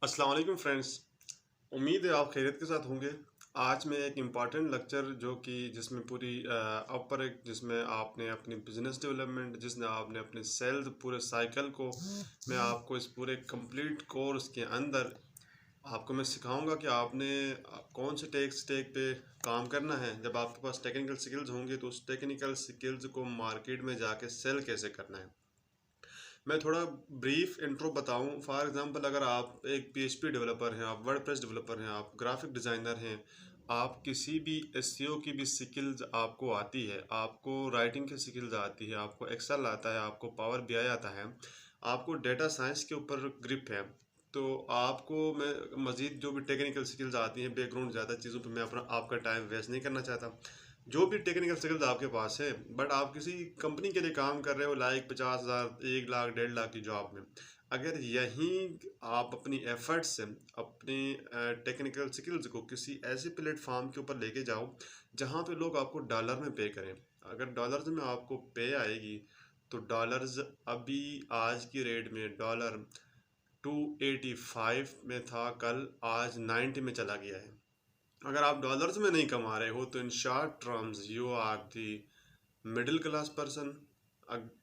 अस्सलाम वालेकुम फ्रेंड्स। उम्मीद है आप खैरियत के साथ होंगे। आज मैं एक इम्पॉर्टेंट लेक्चर जो कि जिसमें पूरी अपर एक जिसमें आपने अपनी बिजनेस डेवलपमेंट जिसने आपने अपने सेल्स पूरे साइकिल को मैं आपको इस पूरे कंप्लीट कोर्स के अंदर आपको मैं सिखाऊंगा कि आपने कौन से टेक पे काम करना है। जब आपके पास टेक्निकल स्किल्स होंगे तो उस टेक्निकल स्किल्स को मार्केट में जाके सेल कैसे करना है। मैं थोड़ा ब्रीफ इंट्रो बताऊं। फॉर एग्जांपल, अगर आप एक पीएचपी डेवलपर हैं, आप वर्डप्रेस डेवलपर हैं, आप ग्राफिक डिज़ाइनर हैं, आप किसी भी एसईओ की भी स्किल्स आपको आती है, आपको राइटिंग की स्किल्स आती है, आपको एक्सेल आता है, आपको पावर बीआई आता है, आपको डेटा साइंस के ऊपर ग्रिप है, तो आपको मैं मज़ीद जो भी टेक्निकल स्किल्स आती हैं, बैकग्राउंड ज़्यादा चीज़ों पे मैं अपना आपका टाइम वेस्ट नहीं करना चाहता। जो भी टेक्निकल स्किल्स आपके पास है, बट आप किसी कंपनी के लिए काम कर रहे हो, लाइक 50,000, 1 लाख, 1.5 लाख की जॉब में, अगर यहीं आप अपनी एफर्ट से अपनी टेक्निकल स्किल्स को किसी ऐसे प्लेटफॉर्म के ऊपर लेके जाओ जहाँ पे लोग आपको डॉलर में पे करें। अगर डॉलर्स में आपको पे आएगी तो डॉलर्स अभी आज की रेट में डॉलर 285 में था कल, आज 90 में चला गया है। अगर आप डॉलर्स में नहीं कमा रहे हो तो in short terms you are the middle class person.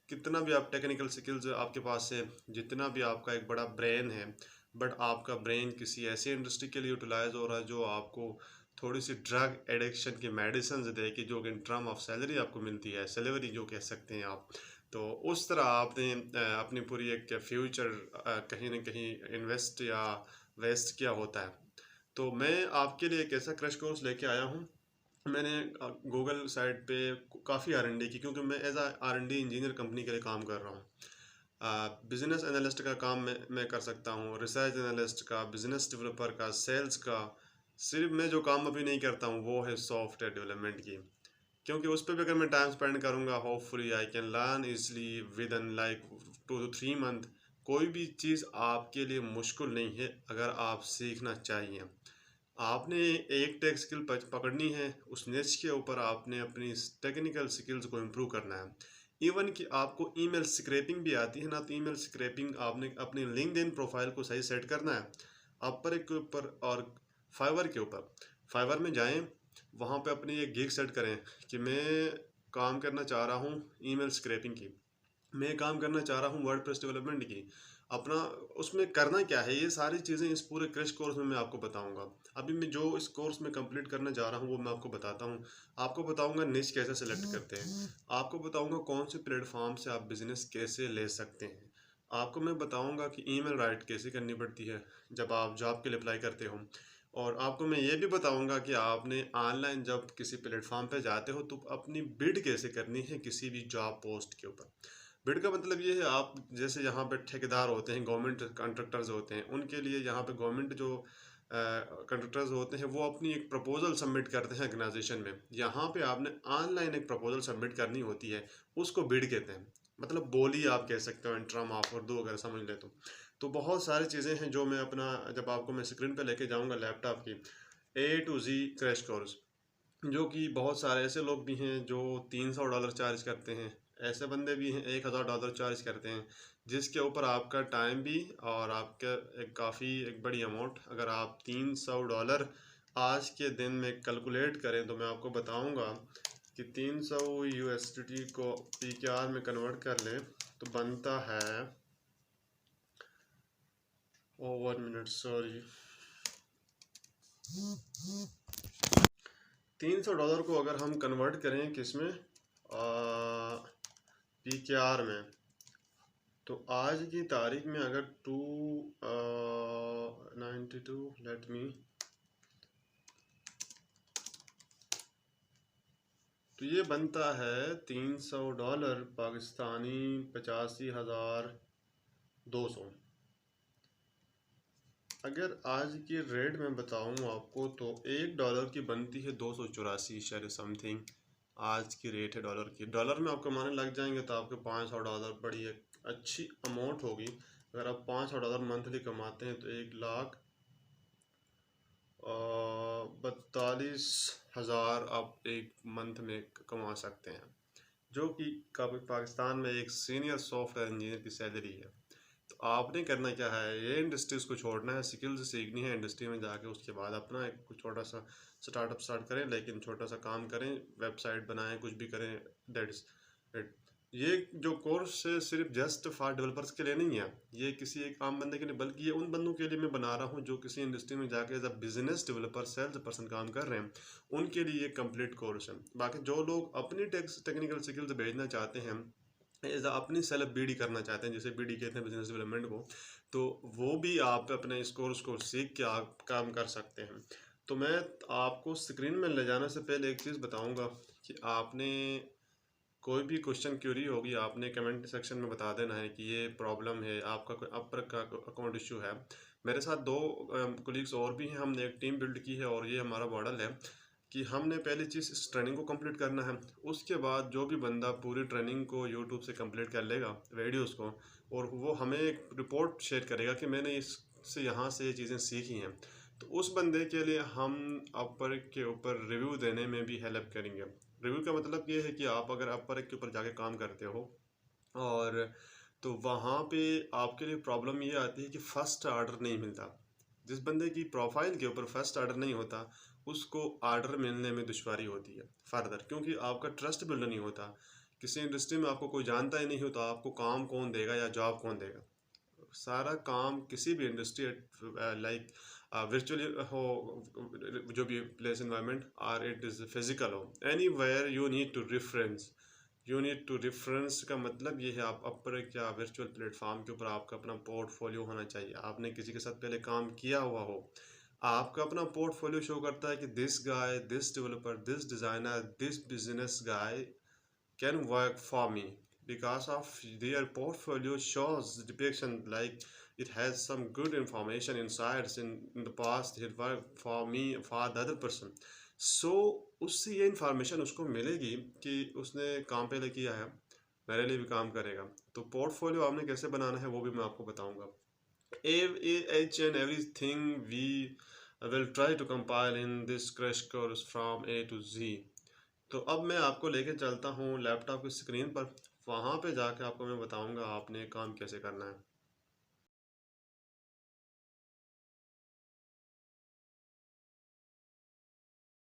कितना भी आप टेक्निकल स्किल्स आपके पास है, जितना भी आपका एक बड़ा ब्रेन है, बट आपका ब्रेन किसी ऐसी इंडस्ट्री के लिए यूटिलाइज हो रहा है जो आपको थोड़ी सी ड्रग एडिक्शन की मेडिसिन दे कि जो कि इन टर्म ऑफ सैलरी आपको मिलती है, सैलरी जो कह सकते हैं आप। तो उस तरह आपने अपनी पूरी एक फ्यूचर कहीं ना कहीं इन्वेस्ट या वेस्ट किया होता है। तो मैं आपके लिए एक ऐसा क्रैश कोर्स लेके आया हूँ। मैंने गूगल साइट पे काफ़ी R&D की, क्योंकि मैं एज आ R&D इंजीनियर कंपनी के लिए काम कर रहा हूँ। बिजनेस एनालिस्ट का काम मैं कर सकता हूँ, रिसर्च एनालिस्ट का, बिजनेस डेवलपर का, सेल्स का। सिर्फ मैं जो काम अभी नहीं करता हूँ वो है सॉफ्टवेयर डेवलपमेंट की, क्योंकि उस पर भी अगर मैं टाइम स्पेंड करूँगा hopefully I can learn easily with in like 2 to 3 month. कोई भी चीज़ आपके लिए मुश्किल नहीं है अगर आप सीखना चाहिए। आपने एक टेक स्किल पकड़नी है, उस निच के ऊपर आपने अपनी टेक्निकल स्किल्स को इम्प्रूव करना है। इवन कि आपको ईमेल स्क्रैपिंग भी आती है ना, तो ईमेल स्क्रैपिंग आपने अपनी लिंक्डइन प्रोफाइल को सही सेट करना है। अपर के ऊपर और फाइवर के ऊपर, फाइवर में जाएं, वहाँ पे अपनी एक गिग सेट करें कि मैं काम करना चाह रहा हूँ ईमेल स्क्रैपिंग की, मैं काम करना चाह रहा हूँ वर्डप्रेस डेवलपमेंट की। अपना उसमें करना क्या है, ये सारी चीज़ें इस पूरे क्रैश कोर्स में मैं आपको बताऊंगा। अभी मैं जो इस कोर्स में कंप्लीट करने जा रहा हूँ वो मैं आपको बताता हूँ। आपको बताऊंगा निश कैसे सेलेक्ट करते हैं, आपको बताऊंगा कौन से प्लेटफॉर्म से आप बिजनेस कैसे ले सकते हैं, आपको मैं बताऊंगा कि ईमेल राइट कैसे करनी पड़ती है जब आप जॉब के लिए अप्लाई करते हो। और आपको मैं ये भी बताऊंगा कि आपने ऑनलाइन जब किसी प्लेटफॉर्म पे जाते हो तो अपनी बिड कैसे करनी है किसी भी जॉब पोस्ट के ऊपर। बिड का मतलब ये है, आप जैसे यहाँ पे ठेकेदार होते हैं, गवर्नमेंट कॉन्ट्रैक्टर्स होते हैं, उनके लिए यहाँ पे गवर्नमेंट जो कॉन्ट्रैक्टर्स होते हैं वो अपनी एक प्रपोजल सबमिट करते हैं ऑर्गेनाइजेशन में। यहाँ पे आपने ऑनलाइन एक प्रपोजल सबमिट करनी होती है, उसको बिड कहते हैं। मतलब बोली आप कह सकते हो, इंटरम ऑफर दो अगर समझ ले तो बहुत सारी चीज़ें हैं जो मैं अपना जब आपको मैं स्क्रीन पे लेके जाऊँगा लैपटॉप की A to Z crash course. जो कि बहुत सारे ऐसे लोग भी हैं जो $300 चार्ज करते हैं, ऐसे बंदे भी हैं $1,000 चार्ज करते हैं, जिसके ऊपर आपका टाइम भी और आपका एक काफ़ी एक बड़ी अमाउंट। अगर आप $300 आज के दिन में कैलकुलेट करें तो मैं आपको बताऊंगा कि 300 USDT को PKR में कन्वर्ट कर लें तो बनता है, ओ 1 मिनट सॉरी, $300 को अगर हम कन्वर्ट करें किस में, PKR में, तो आज की तारीख में अगर 292 लेट मी, तो ये बनता है $300 पाकिस्तानी 85,200। अगर आज की रेट में बताऊं आपको तो $1 की बनती है 284 समथिंग। आज की रेट है डॉलर की, डॉलर में आपको माने लग जाएंगे तो आपके $500 बड़ी एक अच्छी अमाउंट होगी। अगर आप $500 मंथली कमाते हैं तो 1,42,000 आप एक मंथ में कमा सकते हैं, जो कि पाकिस्तान में एक सीनियर सॉफ्टवेयर इंजीनियर की सैलरी है। तो आपने करना क्या है, ये इंडस्ट्रीज को छोड़ना है, स्किल्स सीखनी है इंडस्ट्री में जाके, उसके बाद अपना एक कुछ छोटा सा स्टार्टअप स्टार्ट करें, लेकिन छोटा सा काम करें, वेबसाइट बनाएं, कुछ भी करें, दैट इज इट। ये जो कोर्स है सिर्फ जस्ट फॉर डेवलपर्स के लिए नहीं है, ये किसी एक आम बंदे के लिए, बल्कि ये उन बंदों के लिए मैं बना रहा हूँ जो किसी इंडस्ट्री में जाके as a business developer, sales person काम कर रहे हैं, उनके लिए ये कंप्लीट कोर्स है। बाकी जो लोग अपनी टेक्निकल स्किल्स भेजना चाहते हैं, एज अपनी सेल्फ बीडी करना चाहते हैं, जैसे बीडी कहते हैं बिजनेस डेवलपमेंट को, तो वो भी आप अपने इस कोर्स को सीख के आप काम कर सकते हैं। तो मैं आपको स्क्रीन में ले जाने से पहले एक चीज़ बताऊंगा कि आपने कोई भी क्वेश्चन क्यूरी होगी, आपने कमेंट सेक्शन में बता देना है कि ये प्रॉब्लम है, आपका कोई अपर का अकाउंट इशू है। मेरे साथ दो कोलीग्स और भी हैं, हमने एक टीम बिल्ड की है और ये हमारा मॉडल है कि हमने पहली चीज़ इस ट्रेनिंग को कंप्लीट करना है। उसके बाद जो भी बंदा पूरी ट्रेनिंग को यूट्यूब से कंप्लीट कर लेगा वीडियोस को, और वो हमें एक रिपोर्ट शेयर करेगा कि मैंने इससे यहाँ से ये चीज़ें सीखी हैं, तो उस बंदे के लिए हम अपर के ऊपर रिव्यू देने में भी हेल्प करेंगे। रिव्यू का मतलब ये है कि आप अगर अपर के ऊपर जाके काम करते हो, और तो वहाँ पे आपके लिए प्रॉब्लम ये आती है कि फर्स्ट आर्डर नहीं मिलता। जिस बंदे की प्रोफाइल के ऊपर फर्स्ट आर्डर नहीं होता, उसको आर्डर मिलने में दुश्वारी होती है फर्दर, क्योंकि आपका ट्रस्ट बिल्ड नहीं होता। किसी इंडस्ट्री में आपको कोई जानता ही नहीं होता, आपको काम कौन देगा या जॉब कौन देगा। सारा काम किसी भी इंडस्ट्री लाइक virtually हो, जो भी प्लेस इन्वायरमेंट, और इट इज़ फिजिकल हो, anywhere you need to reference. You need to reference का मतलब ये है, आप अपर या वर्चुअल प्लेटफॉर्म के ऊपर आपका अपना पोर्टफोलियो होना चाहिए, आपने किसी के साथ पहले काम किया हुआ हो। आपका अपना पोर्टफोलियो शो करता है कि this guy, this developer, this designer, this business guy can work for me, because of their portfolio shows depiction like it has some good information inside in the past it worked for me for the other person, so उससे ये information उसको मिलेगी कि उसने काम पहले किया है, मेरे लिए भी काम करेगा। तो पोर्टफोलियो आपने कैसे बनाना है वो भी मैं आपको बताऊंगा। each and everything we will try to compile in this crash course from A to Z। तो अब मैं आपको लेके चलता हूँ लैपटॉप की स्क्रीन पर, वहाँ पे जाके आपको मैं बताऊँगा आपने काम कैसे करना है।